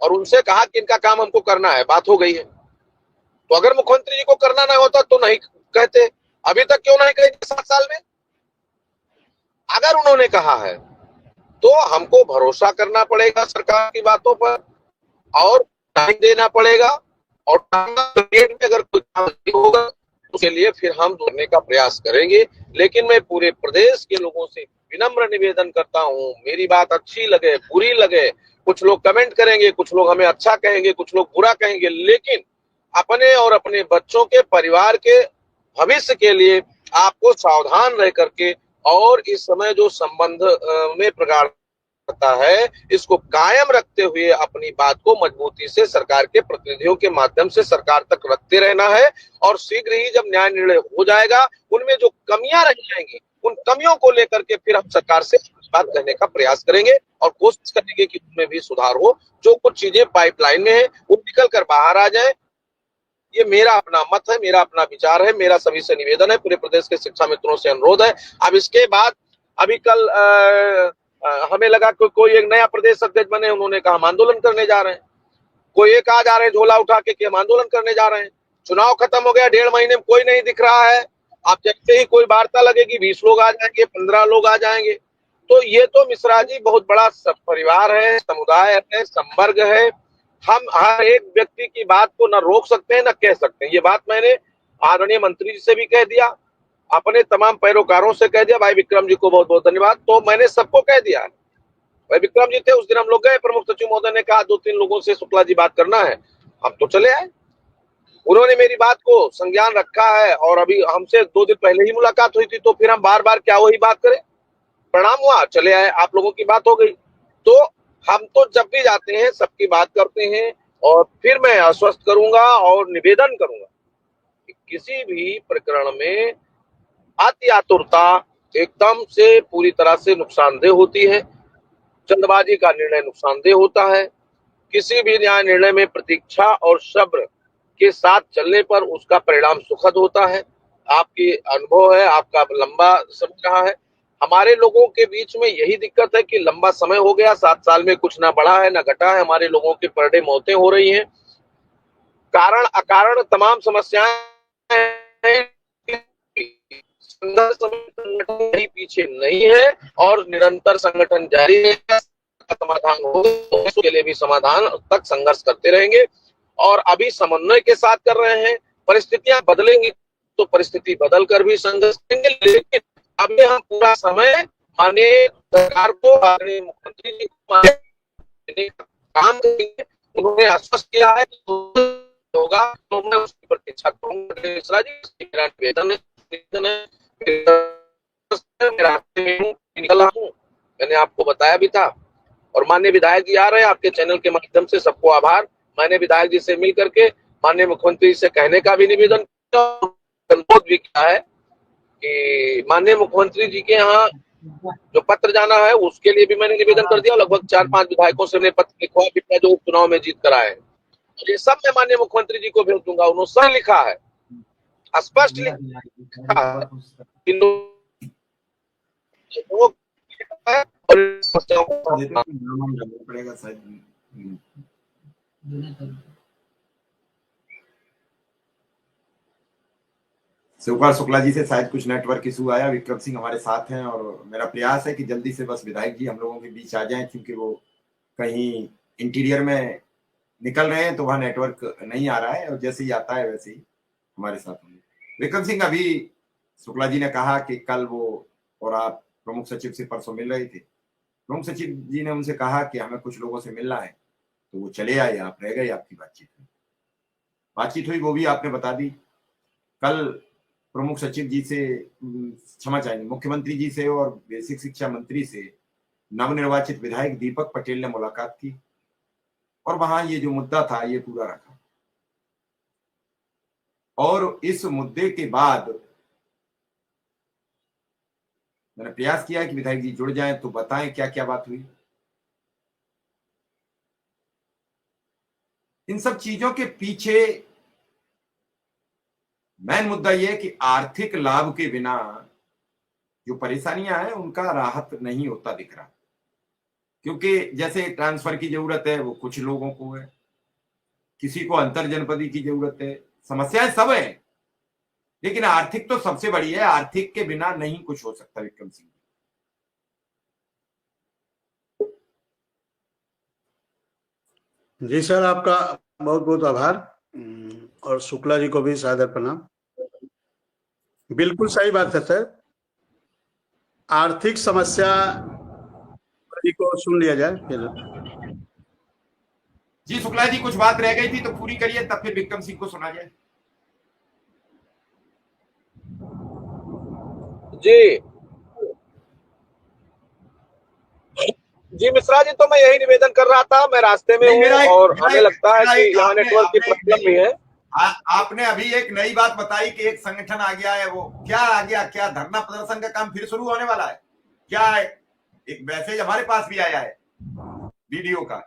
और उनसे कहा कि इनका काम हमको करना है, बात हो गई है। तो अगर मुख्यमंत्री जी को करना ना होता तो नहीं कहते, अभी तक क्यों नहीं कहे 7 साल में? अगर उन्होंने कहा है तो हमको भरोसा करना पड़ेगा सरकार की बातों पर और टाइम देना पड़ेगा, और टाइम में अगर कोई काम नहीं होगा तो उसके लिए फिर हम ढूंढने का प्रयास करेंगे। लेकिन मैं पूरे प्रदेश के लोगों से विनम्र निवेदन करता हूं, मेरी बात अच्छी लगे बुरी लगे, कुछ लोग कमेंट करेंगे, कुछ लोग हमें अच्छा कहेंगे, कुछ लोग बुरा कहेंगे, लेकिन अपने और अपने बच्चों के परिवार के भविष्य के लिए आपको सावधान रह करके और इस समय जो संबंध में प्रगाढ़ करता है, इसको कायम रखते हुए अपनी बात को मजबूती से सरकार के प्रतिनिधियों के माध्यम से सरकार तक रखते रहना है। और शीघ्र ही जब न्याय निर्णय हो जाएगा, उनमें जो कमियां रह जाएंगी, उन कमियों को लेकर के फिर हम सरकार से बात करने का प्रयास करेंगे और कोशिश करेंगे कि उनमें भी सुधार हो। जो कुछ चीजें पाइपलाइन में है वो निकल कर बाहर आ जाए। ये मेरा अपना मत है, मेरा अपना विचार है, मेरा सभी से निवेदन है, पूरे प्रदेश के शिक्षा मित्रों से अनुरोध है। अब इसके बाद अभी कल हमें लगा कि कोई एक नया प्रदेश अध्यक्ष बने, उन्होंने कहा हम आंदोलन करने जा रहे हैं। कोई एक आ जा रहे हैं झोला उठा के कि हम आंदोलन करने जा रहे हैं। चुनाव खत्म हो गया, 1.5 महीने में कोई नहीं दिख रहा है। आप जैसे ही कोई वार्ता लगेगी 20 लोग आ जाएंगे, 15 लोग आ जाएंगे। तो ये तो मिश्रा जी बहुत बड़ा परिवार है, समुदाय है, संवर्ग है। हम हर एक व्यक्ति की बात को न रोक सकते हैं न कह सकते हैं। ये बात मैंने आदरणीय मंत्री जी से भी कह दिया, अपने तमाम पैरोकारों से कह दिया। भाई विक्रम जी को बहुत बहुत धन्यवाद। तो मैंने सबको कह दिया। भाई विक्रम जी थे उस दिन, हम लोग गए, प्रमुख सचिव महोदय ने कहा 2-3 लोगों से शुक्ला जी बात करना है, हम तो चले आए। उन्होंने मेरी बात को संज्ञान रखा है और अभी हमसे 2 दिन पहले ही मुलाकात हुई थी, तो फिर हम बार बार क्या वही बात करें? प्रणाम हुआ, चले आए, आप लोगों की बात हो गई। तो हम तो जब भी जाते हैं सबकी बात करते हैं। और फिर मैं आश्वस्त करूंगा और निवेदन करूंगा कि किसी भी प्रकरण में अति आतुरता एकदम से पूरी तरह से नुकसानदेह होती है। जल्दबाजी का निर्णय नुकसानदेह होता है। किसी भी न्याय निर्णय में प्रतीक्षा और सब्र के साथ चलने पर उसका परिणाम सुखद होता है। आपकी अनुभव है, आपका लंबा समय रहा है। हमारे लोगों के बीच में यही दिक्कत है कि लंबा समय हो गया, 7 साल में कुछ ना बढ़ा है ना घटा है। हमारे लोगों की पर डे मौतें हो रही हैं, कारण अकारण तमाम समस्याएं हैं। संघर्ष संगठन पीछे नहीं है और निरंतर संगठन जारी है। समाधान हो तो उसके लिए भी समाधान तक संघर्ष करते रहेंगे और अभी समन्वय के साथ कर रहे हैं। परिस्थितियां बदलेंगी तो परिस्थिति बदल कर भी संघर्ष करेंगे, लेकिन अभी हम पूरा समय माननीय सरकार को, माननीय मुख्यमंत्री जी को काम करेंगे। उन्होंने आश्वस्त किया है होगा तो मैं उसकी प्रतीक्षा करूंगा। मिश्रा जी मेरा निवेदन है, मेरा निकला हूँ, मैंने आपको बताया भी था। और माननीय विधायक जी आ रहे हैं, आपके चैनल के माध्यम से सबको आभार। मैंने विधायक जी से मिल करके माननीय मुख्यमंत्री से कहने का भी निवेदन किया, अनुरोध भी किया है कि माननीय मुख्यमंत्री जी के यहाँ जो पत्र जाना है उसके लिए भी मैंने निवेदन कर दिया। लगभग 4-5 विधायकों से मैंने पत्र लिखवा भी जो चुनाव में जीत कर आए हैं। ये सब मैं माननीय मुख्यमंत्री जी को भेज दूंगा। उन्होंने सब लिखा है, स्पष्ट लिखा है कि लोग पड़ेगा शायद। शिवपाल शुक्ला जी से शायद कुछ नेटवर्क इशू आया। विक्रम सिंह हमारे साथ हैं और मेरा प्रयास है कि जल्दी से बस विधायक जी हम लोगों के बीच आ जाएं, क्योंकि वो कहीं इंटीरियर में निकल रहे हैं तो वहां नेटवर्क नहीं आ रहा है, और जैसे ही आता है वैसे ही हमारे साथ होंगे। विक्रम सिंह, अभी शुक्ला जी ने कहा कि कल वो और आप प्रमुख सचिव से परसों मिल रहे थे। प्रमुख सचिव जी ने उनसे कहा कि हमें कुछ लोगों से मिलना है, तो वो चले आए, आप रह गए। आपकी बातचीत हुई वो भी आपने बता दी। कल प्रमुख सचिव जी से, क्षमा चाहेंगे, मुख्यमंत्री जी से और बेसिक शिक्षा मंत्री से नवनिर्वाचित विधायक दीपक पटेल ने मुलाकात की और वहां ये जो मुद्दा था ये पूरा रखा। और इस मुद्दे के बाद मैंने प्रयास किया कि विधायक जी जुड़ जाएं तो बताएं क्या क्या बात हुई। इन सब चीजों के पीछे मेन मुद्दा यह है कि आर्थिक लाभ के बिना जो परेशानियां हैं उनका राहत नहीं होता दिख रहा। क्योंकि जैसे ट्रांसफर की जरूरत है वो कुछ लोगों को है, किसी को अंतर जनपदी की जरूरत है, समस्याएं सब है, लेकिन आर्थिक तो सबसे बड़ी है। आर्थिक के बिना नहीं कुछ हो सकता विक्रम सिंह। जी सर, आपका बहुत बहुत आभार। और शुक्ला जी को भी सादर प्रणाम। बिल्कुल सही बात है सर, आर्थिक समस्या जी को सुन लिया जाए फिर। जी शुक्ला जी, कुछ बात रह गई थी तो पूरी करिए, तब फिर विक्रम सिंह को सुना जाए। जी जी मिश्रा जी, तो मैं यही निवेदन कर रहा था, मैं रास्ते में हूँ और हमें लगता है कि यहाँ नेटवर्क की प्रॉब्लम भी है। आपने अभी एक नई बात बताई कि एक संगठन आ गया है, वो क्या आ गया? क्या धरना प्रदर्शन का काम फिर शुरू होने वाला है क्या? एक मैसेज हमारे पास भी आया है वीडियो का।